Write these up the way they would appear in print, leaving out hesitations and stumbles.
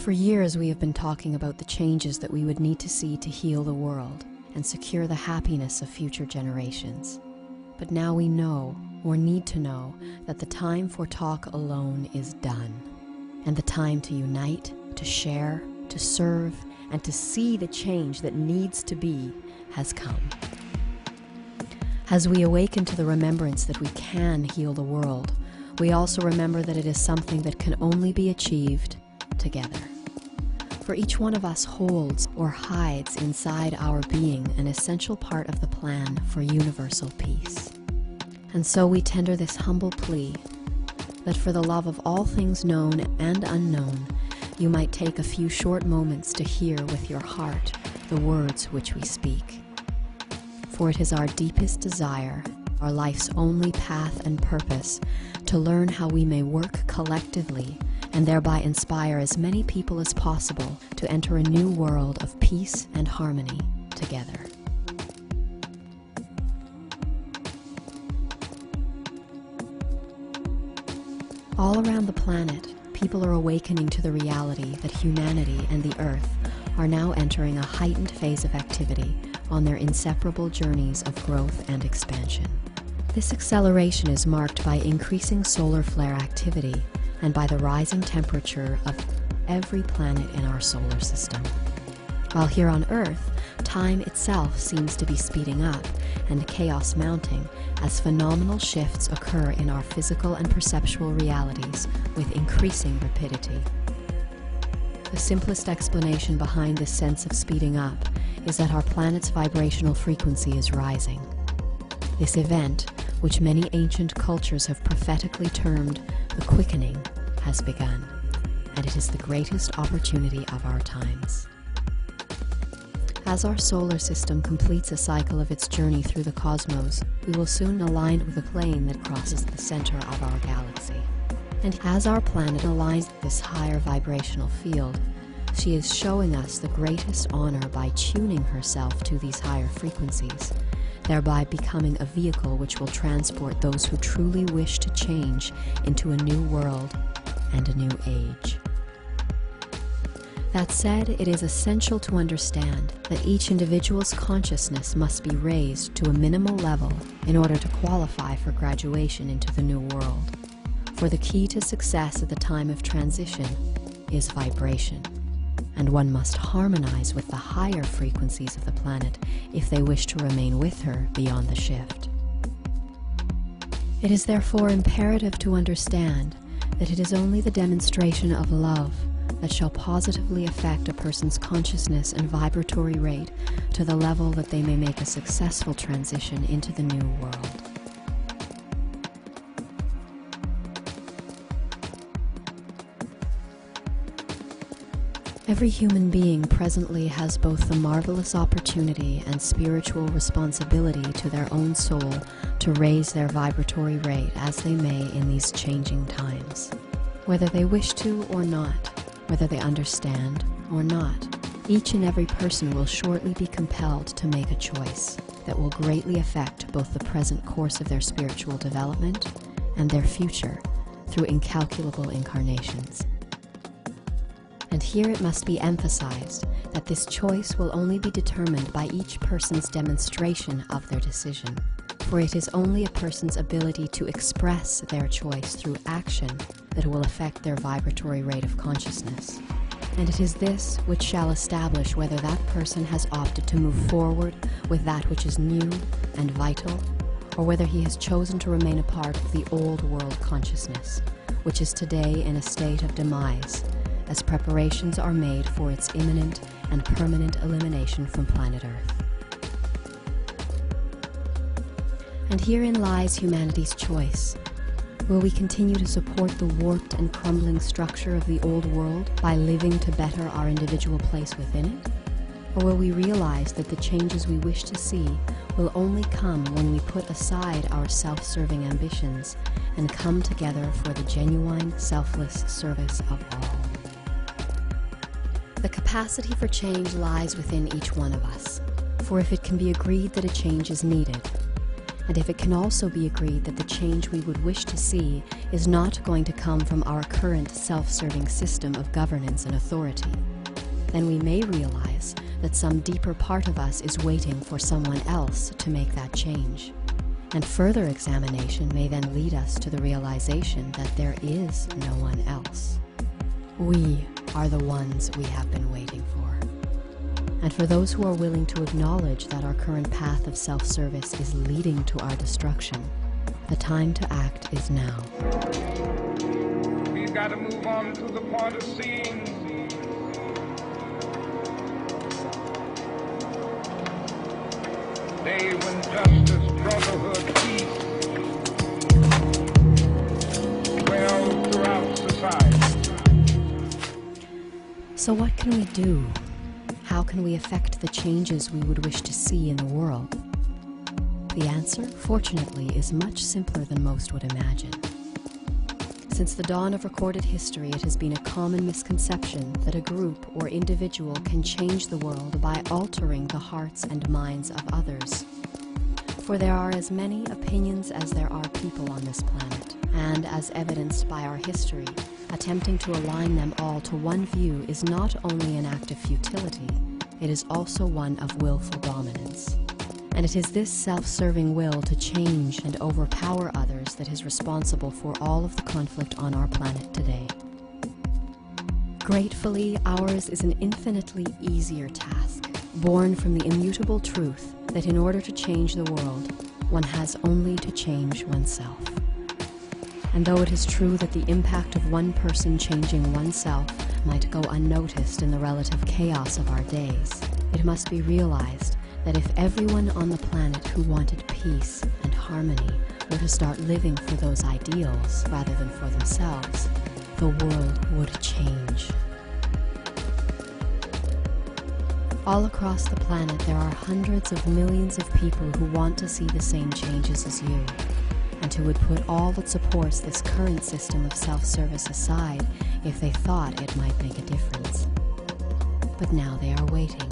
For years, we have been talking about the changes that we would need to see to heal the world and secure the happiness of future generations. But now we know, or need to know, that the time for talk alone is done, and the time to unite, to share, to serve, and to see the change that needs to be has come. As we awaken to the remembrance that we can heal the world, we also remember that it is something that can only be achieved together. For each one of us holds or hides inside our being an essential part of the plan for universal peace. And so we tender this humble plea that for the love of all things known and unknown, you might take a few short moments to hear with your heart the words which we speak. For it is our deepest desire, our life's only path and purpose, to learn how we may work collectively and thereby inspire as many people as possible to enter a new world of peace and harmony together. All around the planet, people are awakening to the reality that humanity and the Earth are now entering a heightened phase of activity on their inseparable journeys of growth and expansion. This acceleration is marked by increasing solar flare activity and by the rising temperature of every planet in our solar system. While here on Earth, time itself seems to be speeding up and chaos mounting as phenomenal shifts occur in our physical and perceptual realities with increasing rapidity. The simplest explanation behind this sense of speeding up is that our planet's vibrational frequency is rising. This event, which many ancient cultures have prophetically termed the quickening, has begun, and it is the greatest opportunity of our times. As our solar system completes a cycle of its journey through the cosmos, we will soon align with a plane that crosses the center of our galaxy. And as our planet aligns with this higher vibrational field, she is showing us the greatest honor by tuning herself to these higher frequencies, thereby becoming a vehicle which will transport those who truly wish to change into a new world and a new age. That said, it is essential to understand that each individual's consciousness must be raised to a minimal level in order to qualify for graduation into the new world. For the key to success at the time of transition is vibration, and one must harmonize with the higher frequencies of the planet if they wish to remain with her beyond the shift. It is therefore imperative to understand that it is only the demonstration of love that shall positively affect a person's consciousness and vibratory rate to the level that they may make a successful transition into the new world. Every human being presently has both the marvelous opportunity and spiritual responsibility to their own soul to raise their vibratory rate as they may in these changing times. Whether they wish to or not, whether they understand or not, each and every person will shortly be compelled to make a choice that will greatly affect both the present course of their spiritual development and their future through incalculable incarnations. And here it must be emphasized that this choice will only be determined by each person's demonstration of their decision, for it is only a person's ability to express their choice through action that will affect their vibratory rate of consciousness. And it is this which shall establish whether that person has opted to move forward with that which is new and vital, or whether he has chosen to remain a part of the old world consciousness, which is today in a state of demise, as preparations are made for its imminent and permanent elimination from planet Earth. And herein lies humanity's choice. Will we continue to support the warped and crumbling structure of the old world by living to better our individual place within it? Or will we realize that the changes we wish to see will only come when we put aside our self-serving ambitions and come together for the genuine, selfless service of all? The capacity for change lies within each one of us, for if it can be agreed that a change is needed, And if it can also be agreed that the change we would wish to see is not going to come from our current self-serving system of governance and authority, then we may realize that some deeper part of us is waiting for someone else to make that change. And further examination may then lead us to the realization that there is no one else. We are the ones we have been waiting for. And for those who are willing to acknowledge that our current path of self-service is leading to our destruction, the time to act is now. We've got to move on to the part of seeing day when justice, brotherhood, peace dwell throughout society. So what can we do? How can we affect the changes we would wish to see in the world? The answer, fortunately, is much simpler than most would imagine. Since the dawn of recorded history, it has been a common misconception that a group or individual can change the world by altering the hearts and minds of others. For there are as many opinions as there are people on this planet, and as evidenced by our history, attempting to align them all to one view is not only an act of futility, it is also one of willful dominance. And it is this self-serving will to change and overpower others that is responsible for all of the conflict on our planet today. Gratefully, ours is an infinitely easier task, born from the immutable truth that in order to change the world, one has only to change oneself. And though it is true that the impact of one person changing oneself might go unnoticed in the relative chaos of our days, it must be realized that if everyone on the planet who wanted peace and harmony were to start living for those ideals rather than for themselves, the world would change. All across the planet, there are hundreds of millions of people who want to see the same changes as you, and who would put all that supports this current system of self-service aside if they thought it might make a difference. But now they are waiting,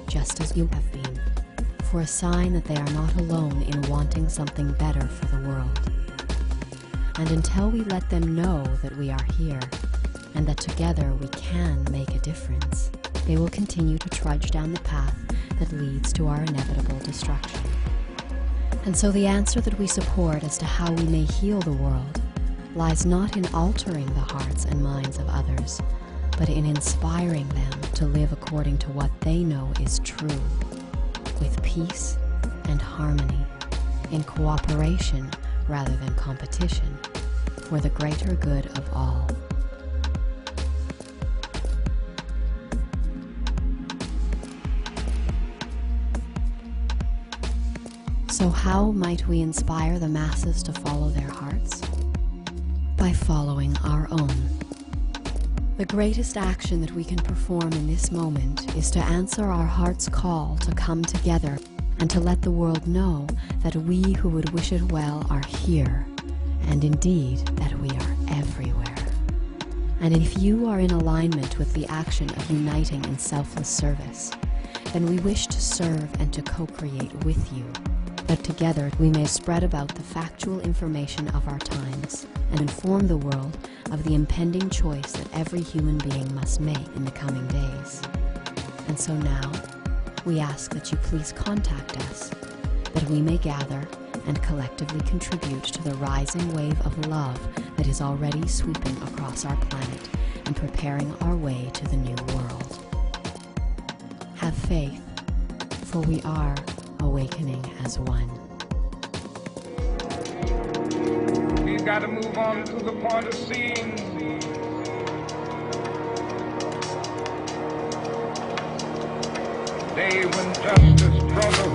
just as you have been, for a sign that they are not alone in wanting something better for the world. And until we let them know that we are here, and that together we can make a difference, they will continue to trudge down the path that leads to our inevitable destruction. And so the answer that we support as to how we may heal the world lies not in altering the hearts and minds of others, but in inspiring them to live according to what they know is true, with peace and harmony, in cooperation rather than competition, for the greater good of all. So how might we inspire the masses to follow their hearts? By following our own. The greatest action that we can perform in this moment is to answer our heart's call to come together and to let the world know that we who would wish it well are here, and indeed that we are everywhere. And if you are in alignment with the action of uniting in selfless service, then we wish to serve and to co-create with you, that together we may spread about the factual information of our times and inform the world of the impending choice that every human being must make in the coming days. And so now, we ask that you please contact us, that we may gather and collectively contribute to the rising wave of love that is already sweeping across our planet and preparing our way to the new world. Have faith, for we are awakening as one. We've got to move on to the part of seeing day when justice, brotherhood,